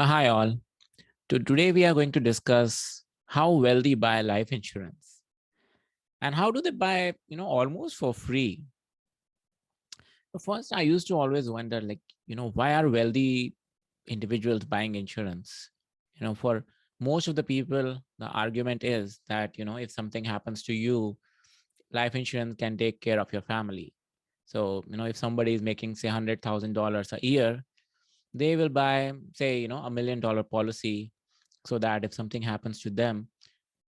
Hi all. Today we are going to discuss how wealthy buy life insurance and how do they buy, almost for free. First, I used to always wonder, why are wealthy individuals buying insurance? For most of the people, the argument is that, if something happens to you, life insurance can take care of your family. So, if somebody is making, say, $100,000 a year, they will buy, say, $1 million policy so that if something happens to them,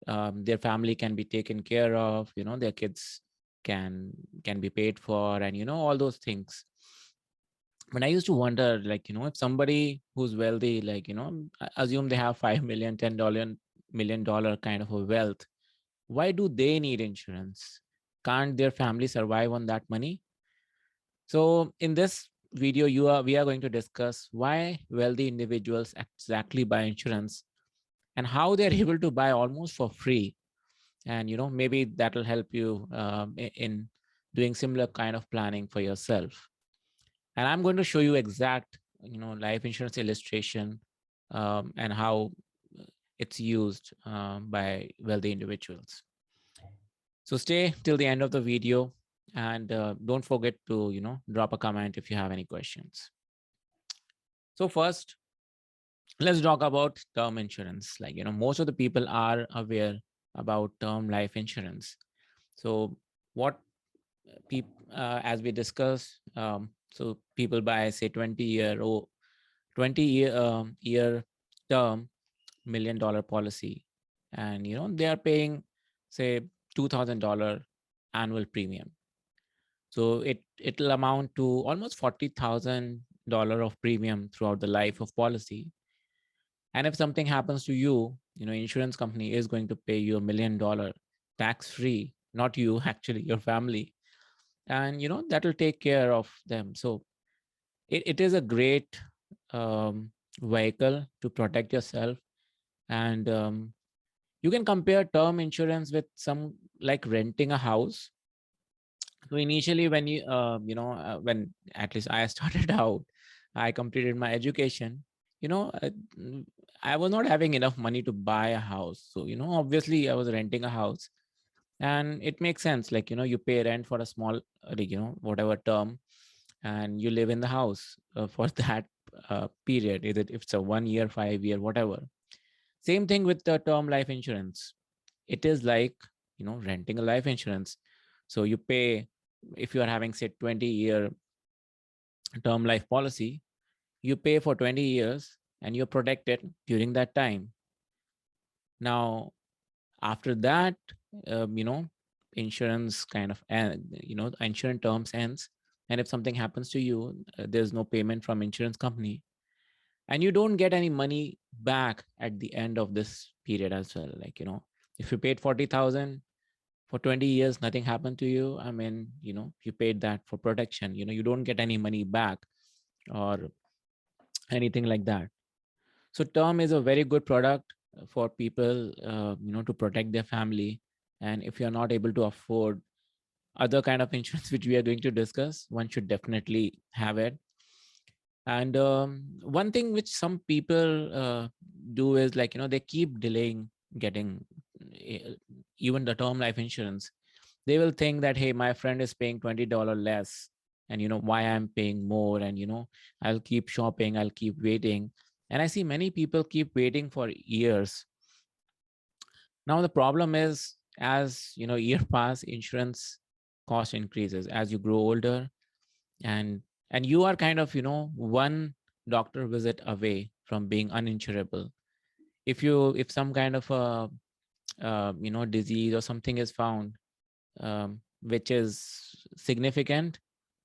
their family can be taken care of, their kids can can be paid for, and all those things. But I used to wonder, if somebody who's wealthy, assume they have 5 million, $10 million kind of a wealth, why do they need insurance? Can't their family survive on that money? So in this video, we are going to discuss why wealthy individuals exactly buy insurance and how they're able to buy almost for free. And maybe that'll help you in doing similar kind of planning for yourself. And I'm going to show you exact life insurance illustration, and how it's used by wealthy individuals. So stay till the end of the video, and don't forget to drop a comment if you have any questions. So first, let's talk about term insurance. Most of the people are aware about term life insurance. So what people, as we discussed, so people buy, say, 20 year term $1 million policy, and they are paying, say, $2,000 annual premium. So it'll amount to almost $40,000 of premium throughout the life of policy. And if something happens to you, insurance company is going to pay you $1 million tax free, not you, actually your family. And that'll take care of them. So it is a great um, vehicle to protect yourself. And you can compare term insurance with some, like renting a house. So initially, when when at least I started out, I completed my education. You know, uh, mm, I was not having enough money to buy a house. So obviously, I was renting a house, and it makes sense. You pay rent for a small, whatever term, and you live in the house for that period. Either if it's a 1 year, 5 year, whatever. Same thing with the term life insurance. It is like renting a life insurance. So you pay, if you are having, say, 20-year term life policy, you pay for 20 years and you're protected during that time. Now, after that, insurance kind of insurance terms ends, and if something happens to you, there's no payment from insurance company, and you don't get any money back at the end of this period as well. If you paid 40,000 for 20 years, nothing happened to you. I mean, you paid that for protection. You don't get any money back or anything like that. So term is a very good product for people, to protect their family. And if you're not able to afford other kind of insurance, which we are going to discuss, one should definitely have it. And one thing which some people do is, they keep delaying getting uh, even the term life insurance. They will think that, hey, my friend is paying $20 less, and why I'm paying more, and I'll keep shopping, I'll keep waiting. And I see many people keep waiting for years. Now the problem is, as year pass, insurance cost increases as you grow older, and you are kind of one doctor visit away from being uninsurable. If some kind of a disease or something is found, which is significant,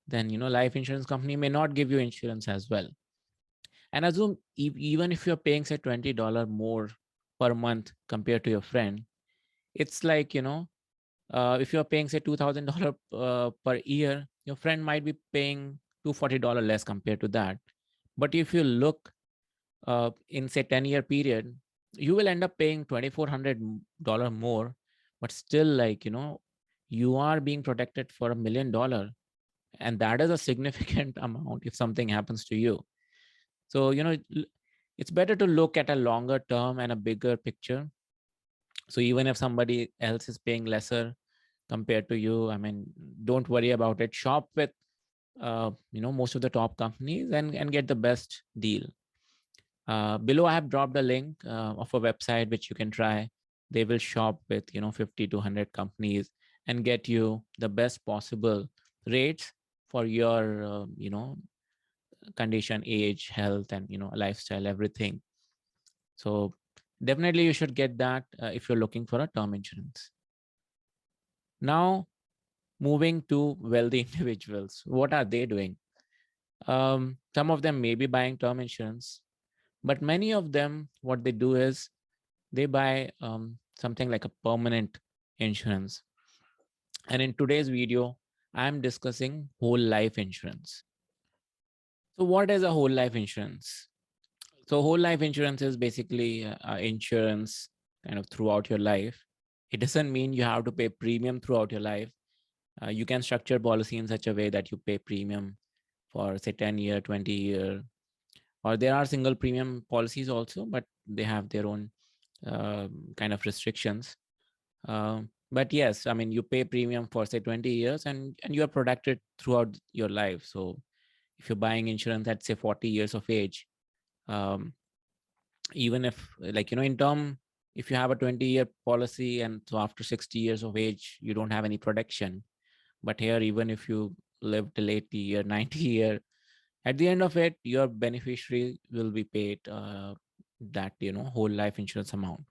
then life insurance company may not give you insurance as well. And assume, even if you're paying, say, $20 more per month compared to your friend, it's like, if you're paying, say, $2,000 per year, your friend might be paying $240 less compared to that. But if you look in, say, 10-year period, you will end up paying $2,400 more, but still, you are being protected for $1 million, and that is a significant amount if something happens to you. So It's better to look at a longer term and a bigger picture. So even if somebody else is paying lesser compared to you, I mean, don't worry about it. Shop with most of the top companies and get the best deal. Below I have dropped a link of a website which you can try. They will shop with 50 to 100 companies and get you the best possible rates for your condition, age, health, and lifestyle, everything. So definitely you should get that if you're looking for a term insurance. Now, moving to wealthy individuals, what are they doing? Some of them may be buying term insurance, but many of them, what they do is they buy something like a permanent insurance. And in today's video, I'm discussing whole life insurance. So, what is a whole life insurance? So, whole life insurance is basically insurance kind of throughout your life. It doesn't mean you have to pay premium throughout your life. You can structure policy in such a way that you pay premium for, say, 10-year, 20-year, or there are single premium policies also, but they have their own kind of restrictions. But yes, I mean, you pay premium for, say, 20 years and you are protected throughout your life. So if you're buying insurance at, say, 40 years of age, um, even if, like, in term, if you have a 20-year policy and so after 60 years of age, you don't have any protection. But here, even if you live till 80 year, 90 year, at the end of it, your beneficiary will be paid that, whole life insurance amount.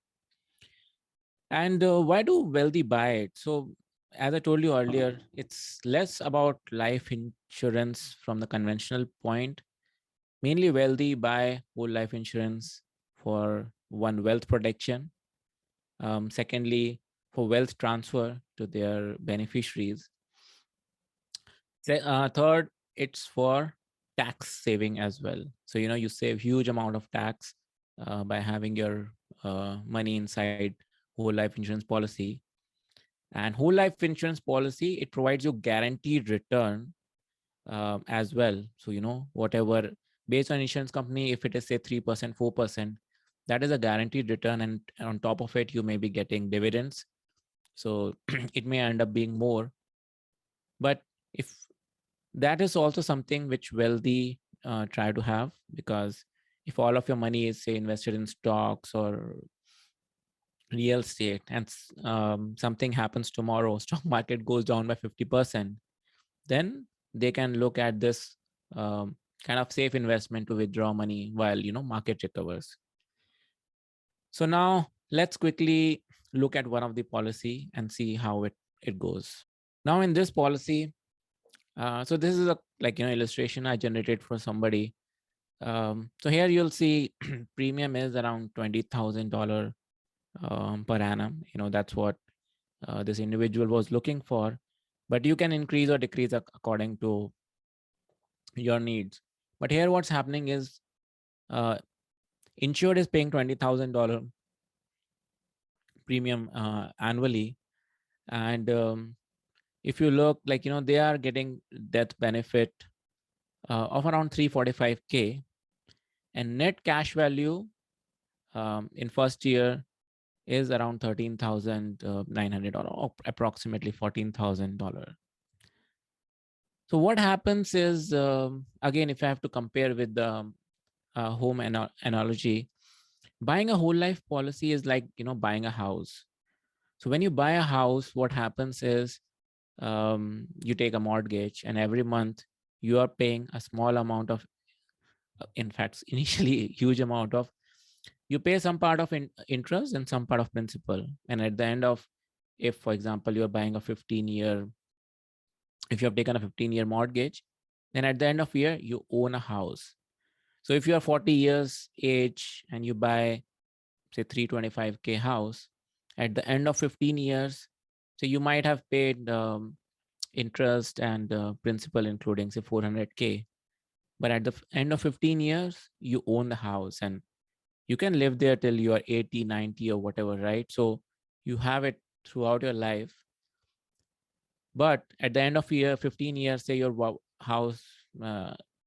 And why do wealthy buy it? So, as I told you earlier, it's less about life insurance from the conventional point. Mainly, wealthy buy whole life insurance for one, wealth protection. Secondly, for wealth transfer to their beneficiaries. Third, it's for tax saving as well. So, you save huge amount of tax by having your money inside whole life insurance policy. And whole life insurance policy, it provides you guaranteed return as well. So, whatever, based on insurance company, if it is, say, 3%, 4%, that is a guaranteed return. And on top of it, you may be getting dividends. So it may end up being more. But if that is also something which wealthy try to have, because if all of your money is, say, invested in stocks or real estate and something happens tomorrow, stock market goes down by 50%, then they can look at this kind of safe investment to withdraw money while market recovers. So now let's quickly look at one of the policy and see how it goes. Now in this policy, so this is a, like, illustration I generated for somebody. So here you'll see premium is around $20,000 per annum. That's what this individual was looking for, but you can increase or decrease according to your needs. But here what's happening is uh, insured is paying $20,000 premium annually. And if you look, like, they are getting death benefit of around 345K, and net cash value in first year is around $13,900 or approximately $14,000. So what happens is, again, if I have to compare with the home analogy, buying a whole life policy is like, buying a house. So when you buy a house, what happens is you take a mortgage, and every month you are paying a small amount of, in fact, initially huge amount of, you pay some part of interest and some part of principal. And at the end of, if for example you're buying a 15-year, if you have taken a 15-year mortgage, then at the end of year you own a house. So if you are 40 years age and you buy, say, 325K house, at the end of 15 years, so you might have paid interest and principal including, say, 400K. But at the end of 15 years, you own the house and you can live there till you are 80, 90 or whatever, right? So you have it throughout your life. But at the end of year 15 years, say your house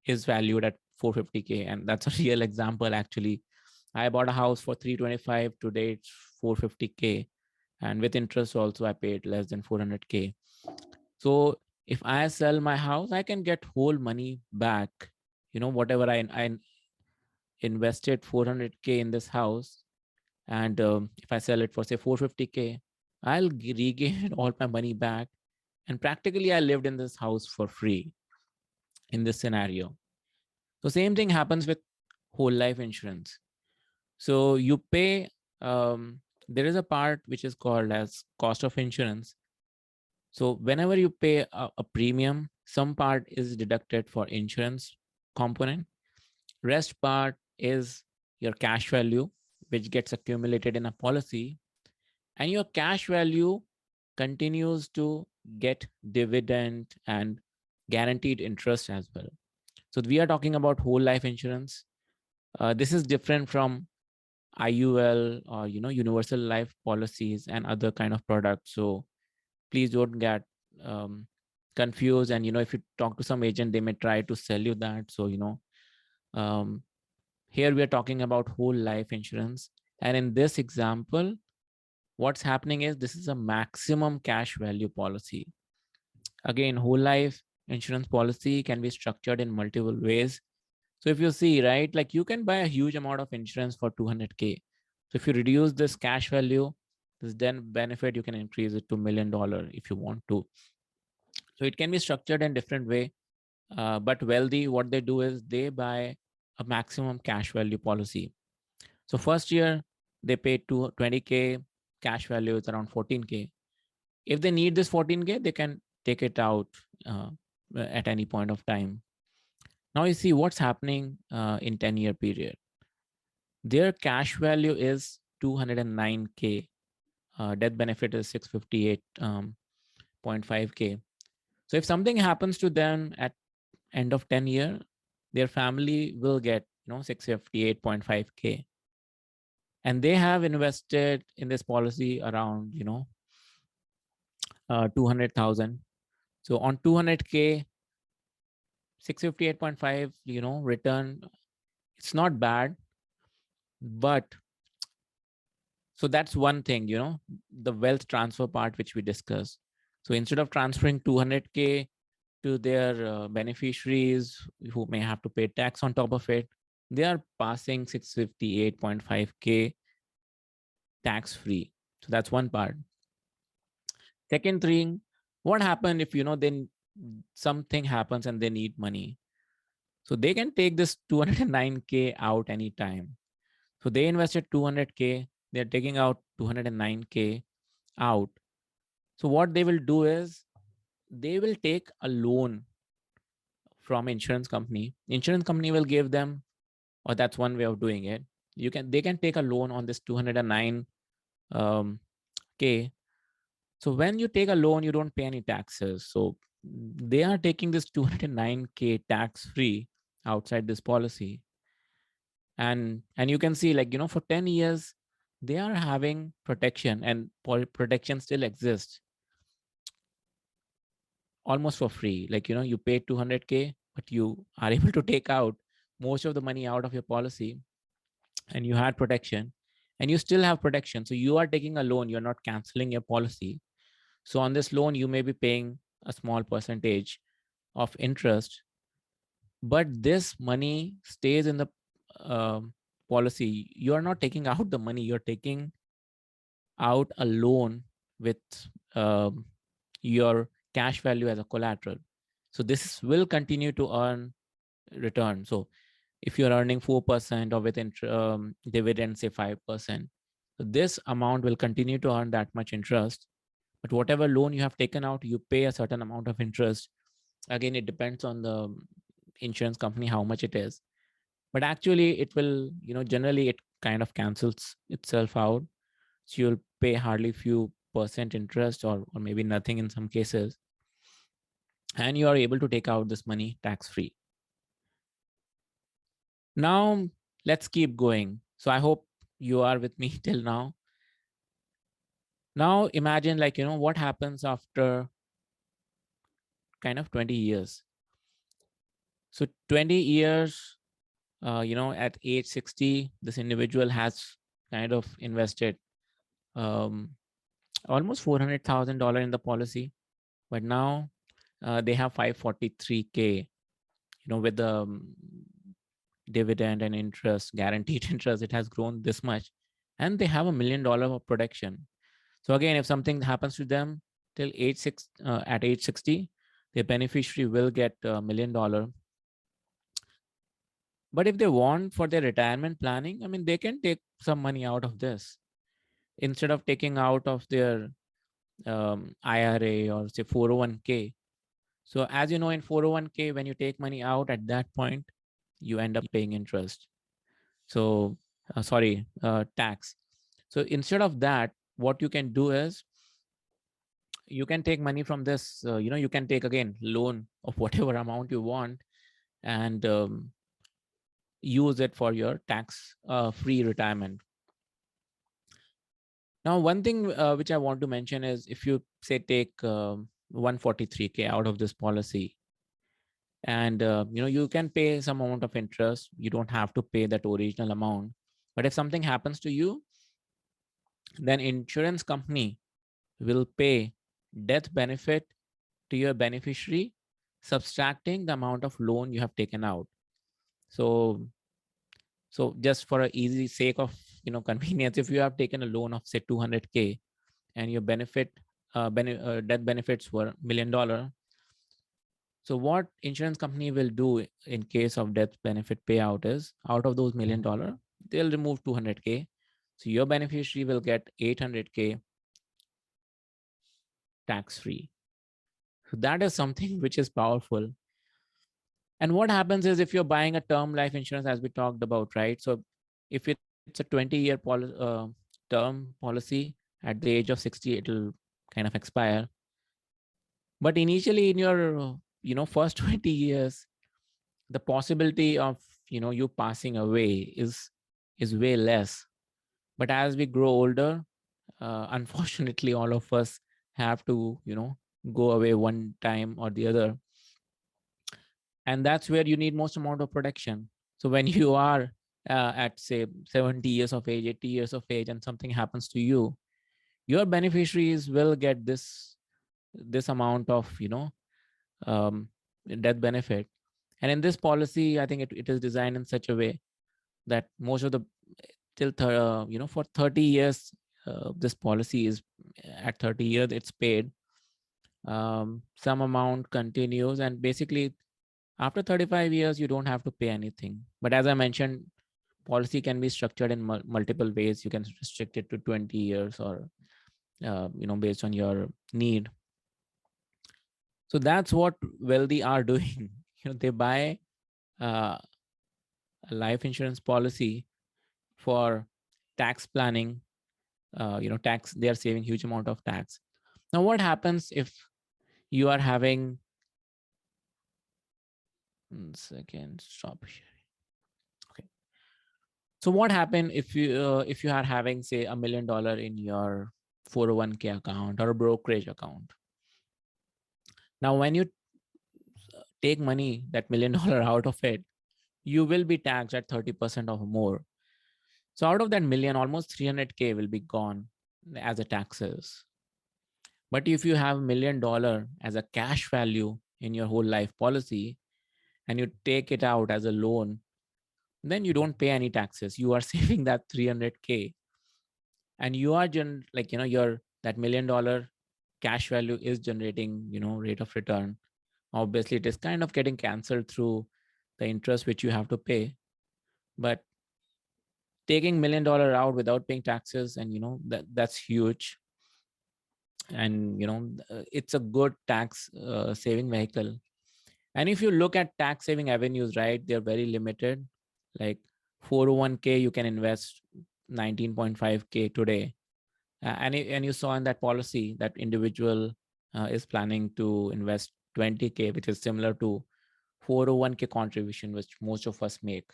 is valued at 450K, and that's a real example actually. I bought a house for 325. Today it's 450K. And with interest also, I paid less than 400K. So if I sell my house, I can get whole money back. Whatever I invested 400K in this house, and if I sell it for say 450K, I'll regain all my money back. And practically, I lived in this house for free in this scenario. So same thing happens with whole life insurance. So you pay. There is a part which is called as cost of insurance. So whenever you pay a premium, some part is deducted for insurance component. Rest part is your cash value, which gets accumulated in a policy, and your cash value continues to get dividend and guaranteed interest as well. So we are talking about whole life insurance. This is different from IUL or universal life policies and other kind of products. So please don't get um, confused. And if you talk to some agent, they may try to sell you that. So um, here we are talking about whole life insurance, and in this example, what's happening is this is a maximum cash value policy. Again, whole life insurance policy can be structured in multiple ways. So if you see, right, like you can buy a huge amount of insurance for 200K. So if you reduce this cash value, this then benefit, you can increase it to $1 million if you want to. So it can be structured in different way. But wealthy, what they do is they buy a maximum cash value policy. So first year they pay 20K, cash value is around 14K. If they need this 14K, they can take it out at any point of time. Now you see what's happening in 10-year period. Their cash value is 209K. Death benefit is 658.5K. So if something happens to them at end of 10 year, their family will get 658.5K. And they have invested in this policy around 200,000. So on 200K, 658.5 return, it's not bad. But so that's one thing, the wealth transfer part which we discussed. So instead of transferring 200K to their beneficiaries who may have to pay tax on top of it, they are passing 658.5K tax free. So that's one part. Second thing, what happened if then something happens and they need money? So they can take this 209K out anytime. So they invested 200K, they're taking out 209K out. So what they will do is they will take a loan from insurance company. Insurance company will give them, or that's one way of doing it. They can take a loan on this 209K. So when you take a loan, you don't pay any taxes. So they are taking this 209K tax free outside this policy. And you can see, like, for 10 years, they are having protection, and protection still exists almost for free. Like, you pay 200K, but you are able to take out most of the money out of your policy, and you had protection, and you still have protection. So you are taking a loan, you're not canceling your policy. So on this loan, you may be paying a small percentage of interest, but this money stays in the policy. You are not taking out the money, you're taking out a loan with um, your cash value as a collateral. So this will continue to earn return. So if you're earning 4% or with dividend, say 5%, so this amount will continue to earn that much interest. But whatever loan you have taken out, you pay a certain amount of interest. Again, it depends on the insurance company how much it is. But actually, it will, generally it kind of cancels itself out. So you'll pay hardly few percent interest, or maybe nothing in some cases. And you are able to take out this money tax free. Now, let's keep going. So I hope you are with me till now. Now, imagine, like, what happens after kind of 20 years. So 20 years, At age 60, this individual has kind of invested um, almost $400,000 in the policy, but now they have 543K, with the dividend and interest, guaranteed interest, it has grown this much, and they have $1 million of protection. So again, if something happens to them till at age 60, the beneficiary will get $1 million. But if they want for their retirement planning, I mean, they can take some money out of this instead of taking out of their IRA or say 401k. So as you know, in 401k, when you take money out at that point, you end up paying interest. So, tax. So instead of that, what you can do is you can take money from this, you can take again loan of whatever amount you want and use it for your tax free retirement. Now, one thing which I want to mention is if you say take 143K out of this policy, and you can pay some amount of interest, you don't have to pay that original amount. But if something happens to you, then insurance company will pay death benefit to your beneficiary, subtracting the amount of loan you have taken out. So just for a easy sake of convenience, if you have taken a loan of say 200K and your death benefits were $1 million. So what insurance company will do in case of death benefit payout is out of those $1 million, they'll remove 200K. So your beneficiary will get 800K tax free. So that is something which is powerful. And what happens is if you're buying a term life insurance, as we talked about, right? So if it's a 20-year term policy, at the age of 60, it'll kind of expire. But initially in your, first 20 years, the possibility of, you passing away is way less. But as we grow older, unfortunately, all of us have to, go away one time or the other. And that's where you need most amount of protection. So when you are at say 70 years of age, 80 years of age, and something happens to you, your beneficiaries will get this amount of death benefit. And in this policy, I think it is designed in such a way that most of the for 30 years, this policy is at 30 years it's paid. Some amount continues, and basically after 35 years you don't have to pay anything. But as I mentioned, policy can be structured in multiple ways. You can restrict it to 20 years or based on your need. So that's what wealthy are doing. They buy a life insurance policy for tax planning. Tax, they are saving huge amount of tax. Now what happens if you are having, 1 second, stop sharing. Okay. So what happened if you are having say $1 million in your 401k account or a brokerage account? Now when you take money, that $1 million out of it, you will be taxed at 30% or more. So out of that million, almost 300K will be gone as a taxes. But if you have $1 million as a cash value in your whole life policy and you take it out as a loan, then you don't pay any taxes. You are saving that 300K, and you are your that $1 million cash value is generating rate of return. Obviously it is kind of getting canceled through the interest which you have to pay, but taking $1 million out without paying taxes, and that's huge. And it's a good tax saving vehicle. And if you look at tax saving avenues, right, they're very limited. Like 401k, you can invest 19.5K today. And you saw in that policy that individual is planning to invest 20K, which is similar to 401k contribution, which most of us make.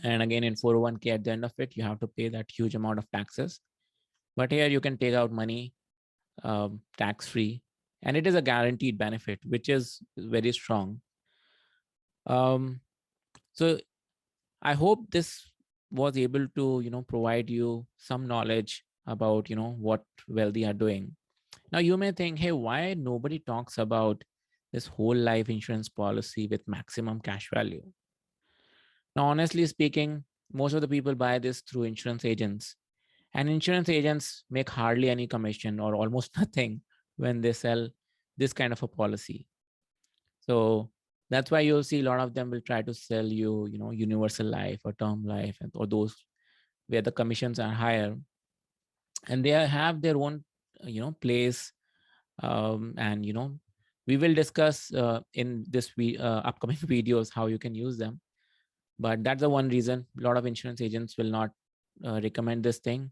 And again, in 401k, at the end of it, you have to pay that huge amount of taxes. But here you can take out money tax free, and it is a guaranteed benefit, which is very strong. So I hope this was able to provide you some knowledge about what wealthy are doing. Now you may think, hey, why nobody talks about this whole life insurance policy with maximum cash value? Now honestly speaking, most of the people buy this through insurance agents, and insurance agents make hardly any commission or almost nothing when they sell this kind of a policy. So that's why you'll see a lot of them will try to sell you, universal life or term life, or those where the commissions are higher, and they have their own, place. And we will discuss in this upcoming videos how you can use them. But that's the one reason a lot of insurance agents will not recommend this thing,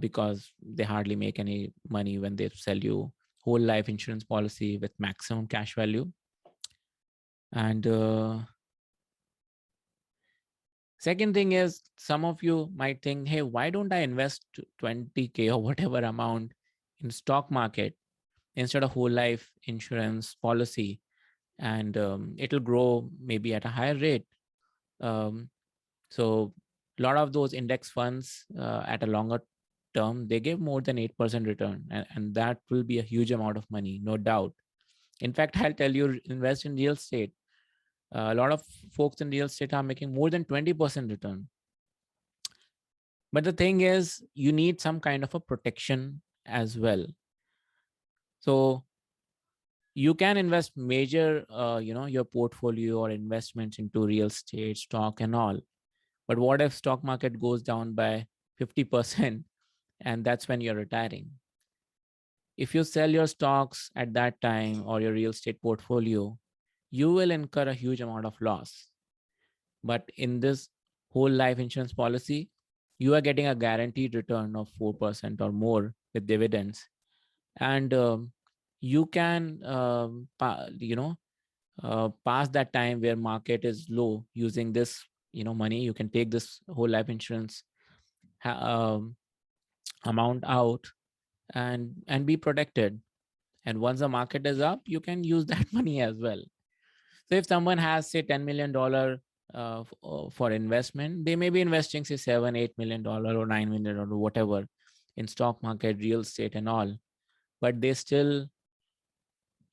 because they hardly make any money when they sell you whole life insurance policy with maximum cash value. And second thing is, some of you might think, hey, why don't I invest 20K or whatever amount in stock market instead of whole life insurance policy, and it'll grow maybe at a higher rate. So a lot of those index funds at a longer term, they give more than 8% return, and that will be a huge amount of money, no doubt. In fact, I'll tell you, invest in real estate. A lot of folks in real estate are making more than 20% return. But the thing is, you need some kind of a protection as well. So you can invest major, your portfolio or investments into real estate, stock, and all. But what if stock market goes down by 50%, and that's when you're retiring? If you sell your stocks at that time or your real estate portfolio, you will incur a huge amount of loss. But in this whole life insurance policy, you are getting a guaranteed return of 4% or more with dividends. And you can, pass that time where market is low using this, money. You can take this whole life insurance amount out and be protected. And once the market is up, you can use that money as well. So if someone has say $10 million for investment, they may be investing say $7-8 million or $9 million or whatever in stock market, real estate, and all. But they still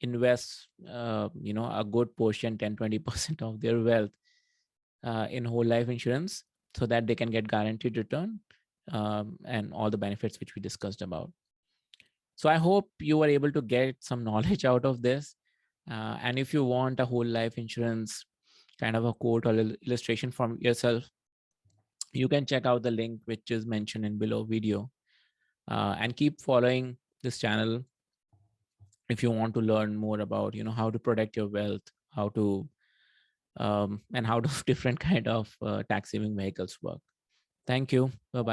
invest, a good portion, 10-20% of their wealth in whole life insurance, so that they can get guaranteed return, and all the benefits which we discussed about. So I hope you were able to get some knowledge out of this. And if you want a whole life insurance kind of a quote or illustration from yourself, you can check out the link which is mentioned in below video, and keep following this channel if you want to learn more about how to protect your wealth, how to and how to different kind of tax saving vehicles work. Thank you. Bye bye.